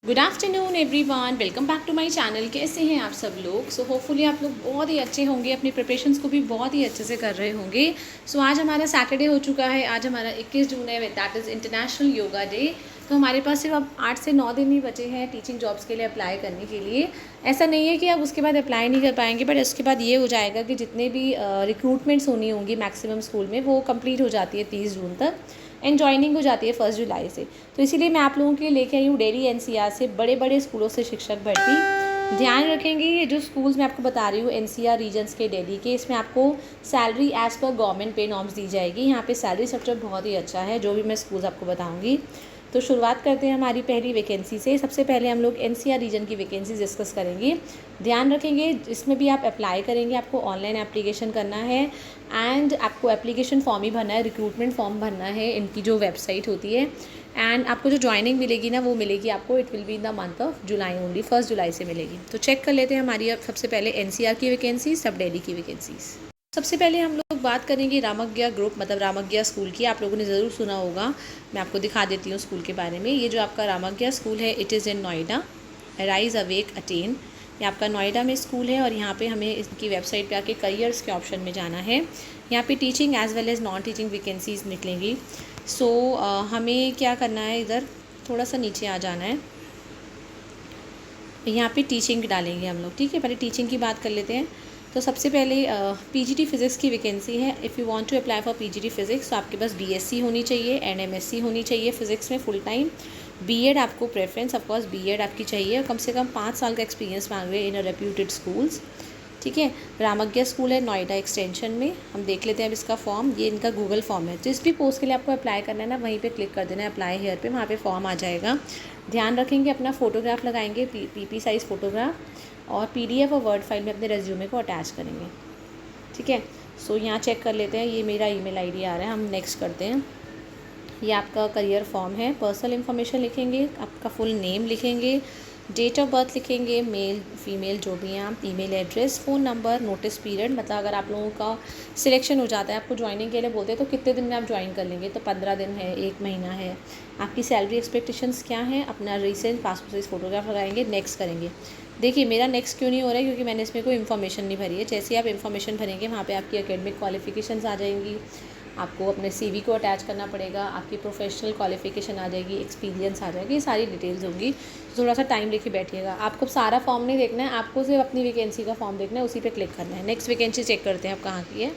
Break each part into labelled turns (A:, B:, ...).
A: Good afternoon everyone, welcome back to my channel. कैसे हैं आप सब लोग? सो होपफुली आप लोग बहुत ही अच्छे होंगे, अपनी प्रिपरेशंस को भी बहुत ही अच्छे से कर रहे होंगे। सो आज हमारा सैटरडे हो चुका है। आज हमारा 21 जून है, that is international yoga day. तो हमारे पास सिर्फ अब 8 से 9 दिन ही बचे हैं टीचिंग जॉब्स के लिए अप्लाई करने के लिए। ऐसा नहीं है कि आप उसके बाद अप्लाई नहीं कर पाएंगे, बट उसके बाद ये हो जाएगा कि जितने भी रिक्रूटमेंट्स होनी होंगी मैक्सिमम स्कूल में, वो कंप्लीट हो जाती है 30 जून तक एंड जॉइनिंग हो जाती है 1 जुलाई से। तो इसीलिए मैं आप लोगों के लिए लेके आई हूँ डेली एनसीआर से बड़े बड़े स्कूलों से शिक्षक भर्ती। ध्यान रखेंगे, ये जो स्कूल्स मैं आपको बता रही हूँ एनसीआर रीजन्स के दिल्ली के, इसमें आपको सैलरी एज़ पर गवर्नमेंट पे नॉर्म्स दी जाएगी। यहाँ पे सैलरी स्ट्रक्चर बहुत ही अच्छा है, जो भी मैं स्कूल्स आपको बताऊँगी। तो शुरुआत करते हैं हमारी पहली वैकेंसी से। सबसे पहले हम लोग एनसीआर रीजन की वैकेंसीज डिस्कस करेंगे। ध्यान रखेंगे, इसमें भी आप अप्लाई करेंगे, आपको ऑनलाइन एप्लीकेशन करना है एंड आपको एप्लीकेशन फॉर्म ही भरना है, रिक्रूटमेंट फॉर्म भरना है इनकी जो वेबसाइट होती है। एंड आपको जो ज्वाइनिंग मिलेगी ना, वो मिलेगी आपको, it will be in the month of July only, 1 जुलाई से मिलेगी। तो चेक कर लेते हैं हमारी अब सबसे पहले एनसीआर की वैकेंसीज, सब दिल्ली की वैकेंसीज। सबसे पहले हम लोग बात करेंगे रामज्ञा ग्रुप, मतलब रामज्ञा स्कूल की। आप लोगों ने ज़रूर सुना होगा, मैं आपको दिखा देती हूँ स्कूल के बारे में। ये जो आपका रामज्ञा स्कूल है, it is in Noida. Rise awake attain, ये आपका नोएडा में स्कूल है। और यहाँ पे हमें इसकी वेबसाइट पे आके करियर्स के ऑप्शन में जाना है। यहाँ पे teaching as well as non teaching vacancies निकलेंगी। सो हमें क्या करना है, इधर थोड़ा सा नीचे आ जाना है। यहाँ पे टीचिंग डालेंगे हम लोग, ठीक है। पहले टीचिंग की बात कर लेते हैं। तो सबसे पहले पीजीटी फिज़िक्स की वैकेंसी है। If you want to apply for PGT physics, तो आपके पास बीएससी होनी चाहिए एंड एमएससी होनी चाहिए फिज़िक्स में फुल टाइम। बीएड आपको प्रेफरेंस, ऑफकोर्स बीएड आपकी चाहिए, और कम से कम 5 साल का एक्सपीरियंस मांग रहे हैं इन अ रेप्यूटेड स्कूल्स, ठीक है। रामज्ञा स्कूल है नोएडा एक्सटेंशन में। हम देख लेते हैं अब इसका फॉर्म। ये इनका गूगल फॉर्म है। जिस भी पोस्ट के लिए आपको अप्लाई करना है ना, वहीं पे क्लिक कर देना है अप्लाई हेयर पे, वहाँ पे फॉर्म आ जाएगा। ध्यान रखेंगे, अपना फ़ोटोग्राफ लगाएंगे, पीपी साइज़ फ़ोटोग्राफ, और पीडीएफ और वर्ड फाइल में अपने रेज्यूमे को अटैच करेंगे, ठीक है। सो यहाँ चेक कर लेते हैं, ये मेरा ईमेल आईडी आ रहा है। हम नेक्स्ट करते हैं। ये आपका करियर फॉर्म है। पर्सनल इन्फॉर्मेशन लिखेंगे, आपका फुल नेम लिखेंगे, डेट ऑफ बर्थ लिखेंगे, मेल फीमेल जो भी हैं आप, email address, phone number, notice period, मतलब अगर आप लोगों का सिलेक्शन हो जाता है, आपको ज्वाइनिंग के लिए बोलते हैं, तो कितने दिन में आप ज्वाइन कर लेंगे। तो 15 दिन है, 1 महीना है। आपकी सैलरी एक्सपेक्टेशंस क्या हैं, अपना रिसेंट पासपोर्ट साइज़ फ़ोटोग्राफ लगाएंगे, नेक्स्ट करेंगे। देखिए मेरा नेक्स्ट क्यों नहीं हो रहा है, क्योंकि मैंने इसमें कोई इन्फॉर्मेशन नहीं भरी है। जैसे ही आप इन्फॉर्मेशन भरेंगे, वहाँ पे आपकी एकेडमिक क्वालिफिकेशंस आ जाएंगी, आपको अपने सीवी को अटैच करना पड़ेगा, आपकी प्रोफेशनल क्वालिफिकेशन आ जाएगी, एक्सपीरियंस आ जाएगी, ये सारी डिटेल्स होंगी। थोड़ा सा टाइम लेके बैठिएगा। आपको सारा फॉर्म नहीं देखना है, आपको सिर्फ अपनी वैकेंसी का फॉर्म देखना है, उसी पे क्लिक करना है। नेक्स्ट वैकेंसी चेक करते हैं आप कहाँ की है।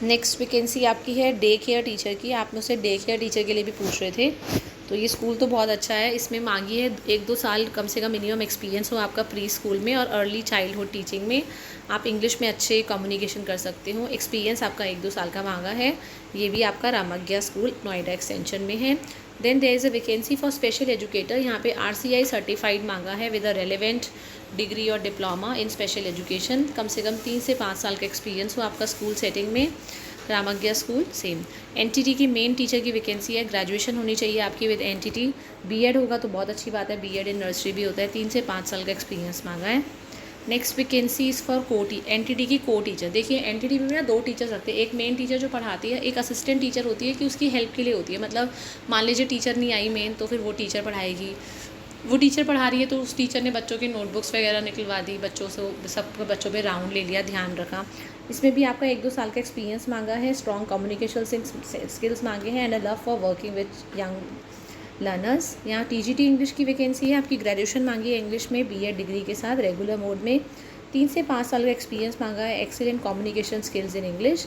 A: नेक्स्ट वैकेंसी आपकी है डे केयर टीचर की। आप मुझसे डे केयर टीचर के लिए भी पूछ रहे थे, तो ये स्कूल तो बहुत अच्छा है। इसमें मांगी है 1-2 साल कम से कम मिनिमम एक्सपीरियंस हो आपका प्री स्कूल में और अर्ली चाइल्डहुड टीचिंग में। आप इंग्लिश में अच्छे कम्युनिकेशन कर सकते हो। एक्सपीरियंस आपका 1-2 साल का मांगा है। ये भी आपका रामज्ञा स्कूल नोएडा एक्सटेंशन में है। Then there is a vacancy for special educator. यहाँ पे RCI सर्टिफाइड मांगा है विद अ रेलिवेंट डिग्री और डिप्लोमा इन स्पेशल एजुकेशन। कम से कम 3 से 5 साल का एक्सपीरियंस हो आपका स्कूल सेटिंग में। रामज्ञा स्कूल सेम। एनटीटी की मेन टीचर की वैकेंसी है। ग्रेजुएशन होनी चाहिए आपकी विद एनटीटी। बीएड होगा तो बहुत अच्छी बात है, बीएड इन नर्सरी भी होता है। 3 से 5 साल का एक्सपीरियंस मांगा है। Next vacancy is for NTT की को टीचर। देखिए एनटीटी में ना 2 टीचर्स रखते हैं, एक मेन टीचर जो पढ़ाती है, एक असिस्टेंट टीचर होती है कि उसकी हेल्प के लिए होती है। मतलब मान लीजिए टीचर नहीं आई मेन, तो फिर वो टीचर पढ़ाएगी। वो टीचर पढ़ा रही है तो उस टीचर ने बच्चों की नोटबुक्स वगैरह निकलवा दी, बच्चों से सब बच्चों पे राउंड ले लिया, ध्यान रखा। इसमें भी आपका 1-2 साल का एक्सपीरियंस मांगा है। स्ट्रॉन्ग कम्युनिकेशन स्किल्स मांगे हैं and a love for working with young learners. यहाँ टीजीटी इंग्लिश की वैकेंसी है। आपकी ग्रेजुएशन मांगी है इंग्लिश में, बीएड डिग्री के साथ रेगुलर मोड में। 3 से 5 साल का एक्सपीरियंस मांगा है। Excellent communication skills in English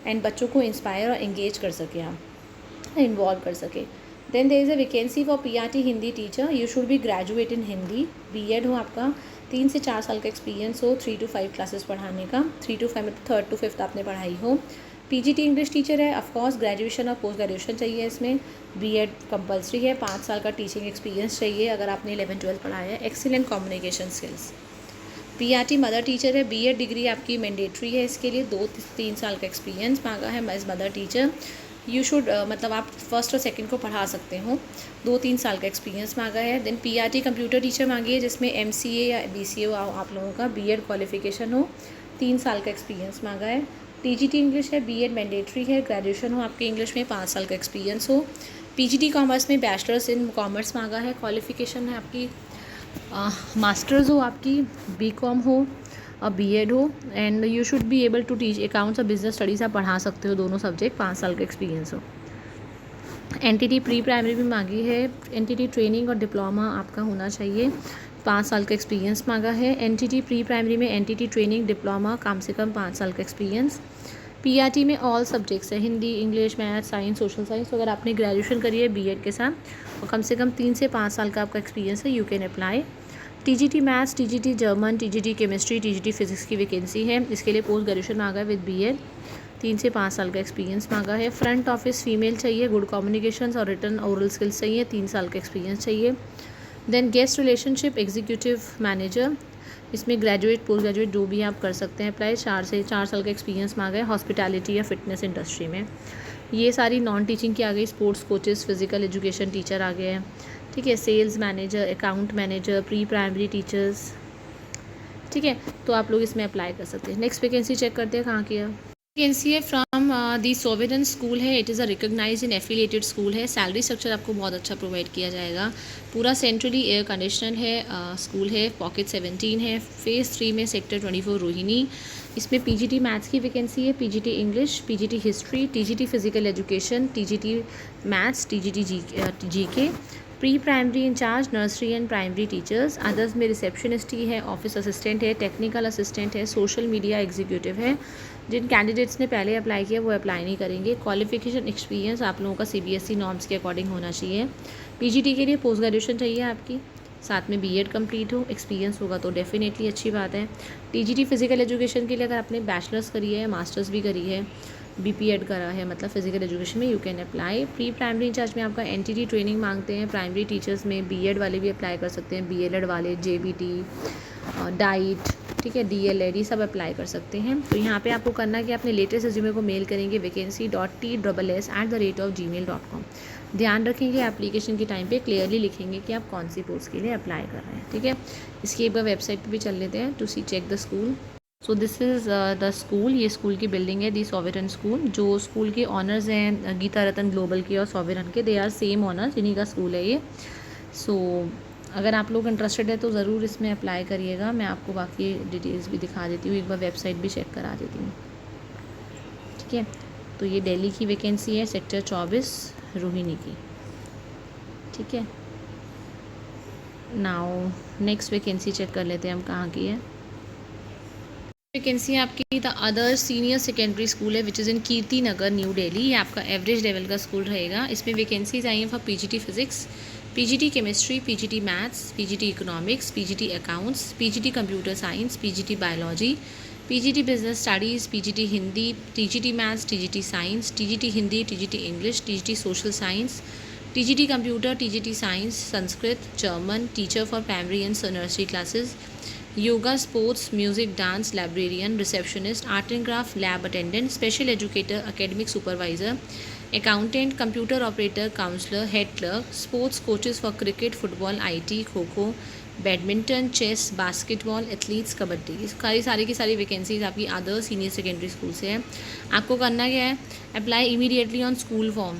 A: and बच्चों को इंस्पायर और एंगेज कर सके, आप इन्वॉल्व कर सके। Then there is a vacancy for PRT Hindi teacher. You should be graduate in Hindi, BEd हो आपका, 3 से 4 साल का एक्सपीरियंस हो, 3 to 5 क्लासेस पढ़ाने का। 3 to 5 मतलब 3rd to 5th आपने पढ़ाई हो। पीजीटी इंग्लिश टीचर है, ऑफकोर्स ग्रेजुएशन और पोस्ट ग्रेजुएशन चाहिए इसमें। बीएड कंपलसरी है, 5 साल का टीचिंग एक्सपीरियंस चाहिए अगर आपने 11-12 पढ़ाया है। Excellent communication skills. PRT mother teacher है, बीएड डिग्री आपकी मैंडेटरी है इसके लिए। 2-3 साल का एक्सपीरियंस मांगा है as mother teacher. You should मतलब आप फर्स्ट और सेकंड को पढ़ा सकते हो। 2-3 साल का एक्सपीरियंस मांगा है। देन पीआरटी कंप्यूटर टीचर मांगी है, जिसमें एमसीए या बीसीए हो आप लोगों का, बीएड क्वालिफिकेशन हो, 3 साल का एक्सपीरियंस मांगा है। टीजीटी इंग्लिश है, बीएड मैंडेटरी है, ग्रेजुएशन हो आपके इंग्लिश में, 5 साल का एक्सपीरियंस हो। पीजीटी कॉमर्स में बैचलर्स इन कॉमर्स मांगा है। क्वालिफ़िकेशन है आपकी मास्टर्स हो, आपकी बीकॉम हो और बीएड हो, and you should be able to teach accounts और बिजनेस स्टडीज़। आप पढ़ा सकते हो दोनों सब्जेक्ट, 5 साल का एक्सपीरियंस हो। एनटीटी प्री प्राइमरी भी मांगी है। एनटीटी ट्रेनिंग और डिप्लोमा आपका होना चाहिए। 5 साल का एक्सपीरियंस मांगा है। एनटीटी प्री प्राइमरी में एनटीटी ट्रेनिंग डिप्लोमा कम से कम 5 साल का एक्सपीरियंस। पीआरटी में ऑल सब्जेक्ट्स है, Hindi, English, math, science, social science. तो अगर आपने ग्रेजुएशन करी है बीएड के साथ और कम से कम 3 से 5 साल का आपका एक्सपीरियंस है, you can apply. TGT maths, TGT German, TGT chemistry, TGT physics की वैकेंसी है। इसके लिए पोस्ट ग्रेजुएशन मांगा है विद बीएड। 3 से 5 साल का एक्सपीरियंस मांगा है। फ्रंट ऑफिस फीमेल चाहिए, गुड कम्युनिकेशंस और रिटर्न ओरल स्किल्स चाहिए, 3 साल का एक्सपीरियंस चाहिए। Then guest relationship executive manager, इसमें ग्रेजुएट पोस्ट ग्रेजुएट जो भी आप कर सकते हैं अप्लाई। 4 साल का एक्सपीरियंस मांगा है हॉस्पिटैलिटी या फिटनेस इंडस्ट्री में। ये सारी नॉन टीचिंग की आ गई, sports coaches, physical education teacher आ गए हैं, ठीक है। Sales manager, account manager, pre primary teachers, ठीक है। तो आप लोग इसमें अप्लाई कर सकते हैं। नेक्स्ट वैकेंसी चेक करते हैं कहाँ की है। वैकेंसी है फ्रॉम दी सोवेरन स्कूल है। It is a recognized and affiliated school है। सैलरी स्ट्रक्चर आपको बहुत अच्छा प्रोवाइड किया जाएगा। पूरा सेंट्रली एयर कंडीशनर है स्कूल है। पॉकेट 17 है। फेज़ 3 में सेक्टर 24 रोहिणी। इसमें पीजीटी मैथ्स की वैकेंसी है, PGT English, PGT history, TGT physical education, TGT maths, TGT GK. Pre primary incharge, nursery and primary teachers. Others में रिसेप्शनिस्ट ही है, ऑफिस असिस्टेंट है, टेक्निकल असिस्टेंट है, सोशल मीडिया एग्जीक्यूटिव है। जिन candidates ने पहले अप्लाई किया वो अप्लाई नहीं करेंगे। क्वालिफिकेशन एक्सपीरियंस आप लोगों का सीबीएसई नॉर्म्स के अकॉर्डिंग होना चाहिए। पीजीटी के लिए पोस्ट ग्रेजुएशन चाहिए आपकी, साथ में बीएड कंप्लीट हो, एक्सपीरियंस होगा तो डेफिनेटली अच्छी बात है। टीजीटी फिजिकल एजुकेशन के लिए अगर आपने बैचलर्स करी है, मास्टर्स भी करी है, बीपीएड करा है, मतलब फिजिकल एजुकेशन में, you can apply. Pre primary incharge में आपका एनटीटी ट्रेनिंग मांगते हैं। प्राइमरी टीचर्स में बीएड वाले भी अप्लाई कर सकते हैं, बीएलएड वाले, जेबीटी, डाइट, ठीक है, डीएलएड, ये सब अप्लाई कर सकते हैं। तो यहाँ पे आपको करना है कि अपने लेटेस्ट रिज्यूमे को मेल करेंगे vacancy.tss@gmail.com। ध्यान रखेंगे एप्लीकेशन के टाइम पे क्लियरली लिखेंगे कि आप कौन सी पोस्ट के लिए अप्लाई कर रहे हैं, ठीक है। इसकी एक बार वेबसाइट पे भी चल लेते हैं to see check the school. So this is the school. ये स्कूल की बिल्डिंग है, दी सोवेरन स्कूल। जो स्कूल के ऑनर्स हैं गीता रतन ग्लोबल के और सोवेरन के, दे आर सेम ऑनर्स, इन्हीं का स्कूल है ये। सो अगर आप लोग इंटरेस्टेड है तो ज़रूर इसमें अप्लाई करिएगा। मैं आपको बाकी डिटेल्स भी दिखा देती हूँ, एक बार वेबसाइट भी चेक करा देती हूँ, ठीक है। तो ये दिल्ली की वैकेंसी है, सेक्टर 24 रोहिणी की, ठीक है। नाउ नेक्स्ट वैकेंसी चेक कर लेते हैं हम कहाँ की है। वैकेंसी आपकी the other senior secondary school है which is in Kirti Nagar, new Delhi. ये आपका एवरेज लेवल का स्कूल रहेगा। इसमें वैकेंसीज आई हैं for PGT physics, PGT chemistry, PGT maths, PGT economics, PGT accounts, PGT computer science, PGT biology, PGT business studies, PGT Hindi, TGT maths, TGT science, TGT Hindi, TGT English, TGT social science, TGT computer, TGT science, Sanskrit, German, teacher for primary and nursery classes, yoga, sports, music, dance, librarian, receptionist, art and craft, lab attendant, special educator, academic supervisor, accountant, computer operator, counsellor, head clerk, sports coaches for cricket, football, IT, kho kho, badminton, chess, basketball, athletes, kabaddi. सारी की सारी vacancies आपकी other senior secondary school से है। आपको करना क्या है, apply immediately on school form.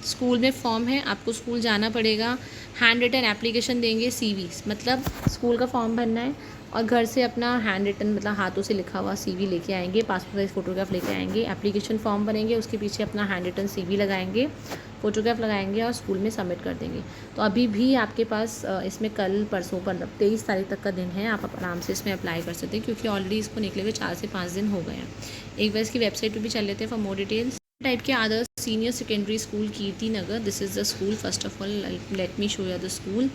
A: School में फॉर्म है, आपको स्कूल जाना पड़ेगा, हैंड रिटन एप्लीकेशन देंगे, सीवी मतलब स्कूल का फॉर्म भरना है और घर से अपना हैंड रिटन मतलब हाथों से लिखा हुआ सीवी लेके आएंगे, पासपोर्ट साइज फ़ोटोग्राफ लेके आएंगे, एप्लीकेशन फॉर्म भरेंगे, उसके पीछे अपना हैंड रिटन सीवी लगाएंगे, फ़ोटोग्राफ लगाएंगे और स्कूल में सबमिट कर देंगे। तो अभी भी आपके पास इसमें कल परसों पर 23 तारीख तक का दिन है, आप आराम से इसमें अप्लाई कर सकते हैं क्योंकि ऑलरेडी इसको निकले हुए 4 से 5 दिन हो गए हैं। एक बार इसकी वेबसाइट पर भी चल लेते हैं फॉर मोर डिटेल्स। टाइप के other senior secondary school Kirti Nagar, this is the school. First of all let me show you the school.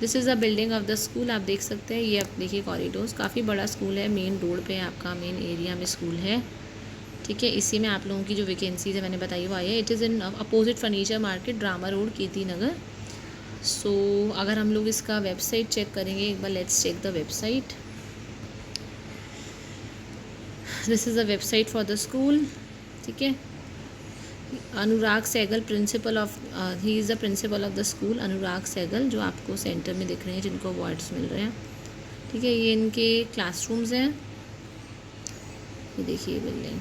A: This is the building of the school. आप देख सकते हैं, ये आप देखिए कॉरिडोर्स, काफ़ी बड़ा स्कूल है, मेन रोड पे आपका मेन एरिया में स्कूल है, ठीक है। इसी में आप लोगों की जो वैकेंसीज है मैंने बताई वो आई है। It is in opposite furniture market, drama road, Kirti Nagar. So अगर हम लोग इसका वेबसाइट चेक करेंगे एक बार, let's check the website. This is the website for the school, ठीक है। Anurag Sehgal principal of he is the principal of the school, Anurag Sehgal, जो आपको सेंटर में दिख रहे हैं जिनको अवार्ड्स मिल रहे हैं, ठीक है। ये इनके क्लासरूम्स हैं, ये देखिए building.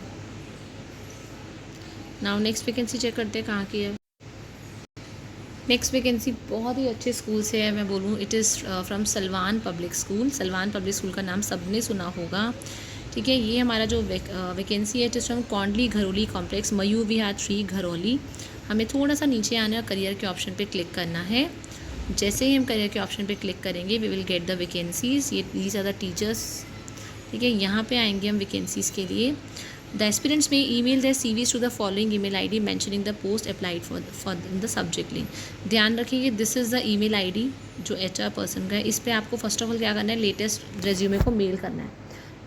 A: Now next vacancy check करते हैं कहाँ की है। नेक्स्ट वैकेंसी बहुत ही अच्छे स्कूल से है, मैं बोलूँ it is from Salwan public school. Salwan public school का नाम सबने सुना होगा, ठीक है। ये हमारा जो वैकेंसी है it is from Kondli Gharoli complex, Mayur Vihar 3 Gharoli. हमें थोड़ा सा नीचे आना है और करियर के ऑप्शन पे क्लिक करना है। जैसे ही हम करियर के ऑप्शन पे क्लिक करेंगे we will get the vacancies. ये दीज आर द टीचर्स, ठीक है। यहाँ पे आएंगे हम वैकेंसीज़ के लिए। The aspirants may email their CVs to the following email ID mentioning the post applied for the subject link. ध्यान रखिए this is the email ID जो HR पर्सन का है। इस पर आपको फर्स्ट ऑफ ऑल क्या करना है, लेटेस्ट रेज्यूमे को मेल करना है,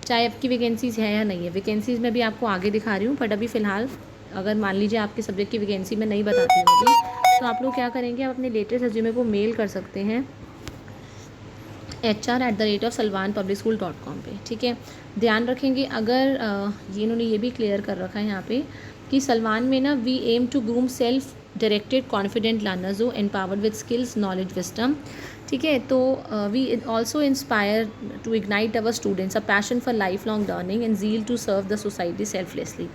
A: चाहे आपकी वैकेंसीज़ है या नहीं है। वैकेंसीज़ में भी आपको आगे दिखा रही हूँ, बट अभी फ़िलहाल अगर मान लीजिए आपके सब्जेक्ट की वैकेंसी में नहीं बताती हूँ अभी, तो आप लोग क्या करेंगे, आप अपने लेटेस्ट रेज्यूमे को मेल कर सकते हैं HR@salwanpublicschool.com पे, ठीक है। ध्यान रखेंगे अगर ये इन्होंने ये भी क्लियर कर रखा है यहाँ पे कि सलवान में ना we aim to groom self directed confident learners who empowered with skills knowledge wisdom, ठीक है। तो we also inspire to ignite our students a passion for life long learning and zeal to serve the society selflessly,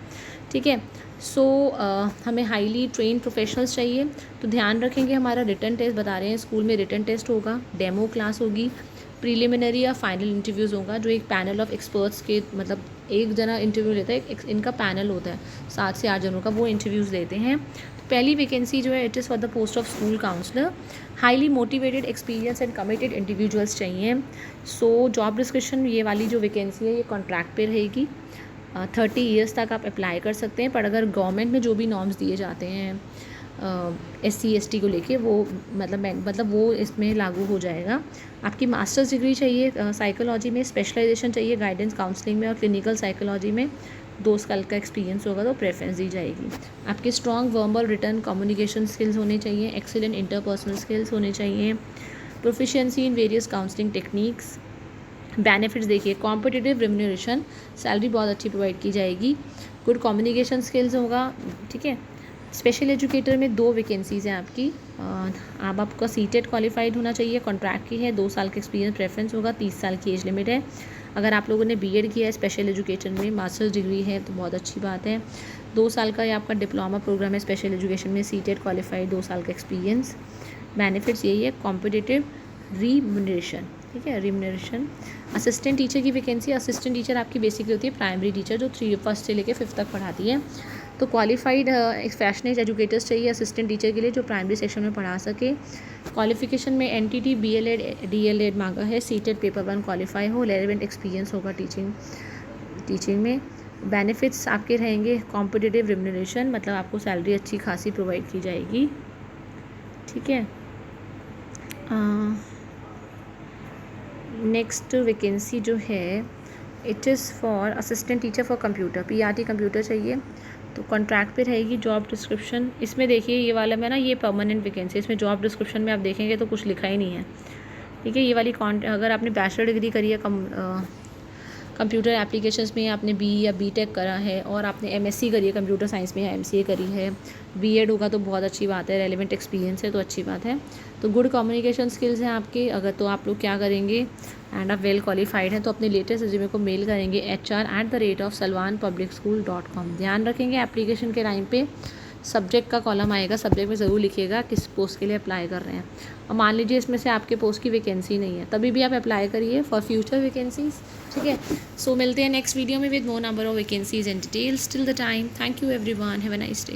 A: ठीक है। सो हमें highly train professionals चाहिए। तो ध्यान रखेंगे हमारा रिटन टेस्ट बता रहे हैं, स्कूल में रिटन टेस्ट होगा, डेमो क्लास होगी, प्रीलिमिनरी या फाइनल इंटरव्यूज़ होगा जो एक पैनल ऑफ एक्सपर्ट्स के, मतलब एक जना इंटरव्यू लेता है, इनका पैनल होता है 7 से 8 जनों का, वो इंटरव्यूज़ लेते हैं। तो पहली वैकेंसी जो है it is for the post of school counsellor. Highly motivated experience and committed individuals चाहिए। सो जॉब डिस्क्रिप्शन ये वाली जो वैकेंसी है ये कॉन्ट्रैक्ट पे रहेगी। 30 ईयर्स तक आप अप्लाई कर सकते हैं, पर अगर गवर्नमेंट में जो भी नॉर्म्स दिए जाते हैं SC ST को लेके वो मतलब वो इसमें लागू हो जाएगा। आपकी मास्टर्स डिग्री चाहिए साइकोलॉजी में, स्पेशलाइजेशन चाहिए गाइडेंस काउंसलिंग में और क्लिनिकल साइकोलॉजी में, 2 साल का एक्सपीरियंस होगा तो प्रेफरेंस दी जाएगी। आपके strong verbal return communication skills होने चाहिए, एक्सीलेंट इंटरपर्सनल स्किल्स होने चाहिए, proficiency in various counselling techniques. Benefits देखिए, कॉम्पिटिटिव रिम्यूनरेशन, सैलरी बहुत अच्छी प्रोवाइड की जाएगी, गुड कम्युनिकेशन स्किल्स होगा, ठीक है। स्पेशल एजुकेटर में 2 वैकेंसीज़ हैं आपकी। अब आपका सीटेट क्वालिफाइड होना चाहिए, कॉन्ट्रैक्ट की है, 2 साल का एक्सपीरियंस प्रेफरेंस होगा, 30 साल की एज लिमिट है। अगर आप लोगों ने BEd किया है स्पेशल एजुकेशन में, मास्टर्स डिग्री है तो बहुत अच्छी बात है। 2 साल का ये आपका डिप्लोमा प्रोग्राम है स्पेशल एजुकेशन में, सीटेट क्वालिफाइड, 2 साल का एक्सपीरियंस। बेनिफिट्स यही है, कॉम्पिटिटिव रिम्यूनरेशन, ठीक है, रिम्यूनरेशन। असिस्टेंट टीचर की वैकेंसी, असिस्टेंट टीचर आपकी बेसिकली होती है प्राइमरी टीचर जो 1st से लेकर 5th तक पढ़ाती है। तो क्वालिफाइड पैशनेट एजुकेटर्स चाहिए असिस्टेंट टीचर के लिए जो प्राइमरी सेक्शन में पढ़ा सके। क्वालिफिकेशन में NTT BLEd DLEd मांगा है, सीटेट पेपर 1 क्वालिफाई हो, रेलेवेंट एक्सपीरियंस होगा टीचिंग में। बेनिफिट्स आपके रहेंगे कॉम्पिटिटिव रिम्यूनरेशन, मतलब आपको सैलरी अच्छी खासी प्रोवाइड की जाएगी, ठीक है। नेक्स्ट वैकेंसी जो है it is for assistant teacher for computer, PRT computer चाहिए, तो कॉन्ट्रैक्ट पे रहेगी। जॉब डिस्क्रिप्शन इसमें देखिए, ये वाला में ना ये परमानेंट वैकेंसी, इसमें जॉब डिस्क्रिप्शन में आप देखेंगे तो कुछ लिखा ही नहीं है, ठीक है। ये वाली अगर आपने बैचलर डिग्री करी है कंप्यूटर एप्लीकेशंस में, आपने BE या BTech करा है और आपने MSc करी है कंप्यूटर साइंस में या MCA करी है, BEd होगा तो बहुत अच्छी बात है, रेलिवेंट एक्सपीरियंस है तो अच्छी बात है। तो गुड कम्युनिकेशन स्किल्स हैं आपके, अगर तो आप लोग क्या करेंगे एंड आप वेल क्वालिफाइड हैं तो अपने लेटेस्ट रिज्यूमे को मेल करेंगे HR@salwanpublicschool.com। ध्यान रखेंगे एप्लीकेशन के टाइम पे सब्जेक्ट का कॉलम आएगा, सब्जेक्ट में ज़रूर लिखिएगा किस पोस्ट के लिए अप्लाई कर रहे हैं। और मान लीजिए इसमें से आपके पोस्ट की वैकेंसी नहीं है, तभी भी आप अप्लाई करिए फॉर फ्यूचर वैकेंसीज, ठीक है। सो मिलते हैं नेक्स्ट वीडियो में with more number of vacancies and details. Till the time, thank you everyone, have a nice day.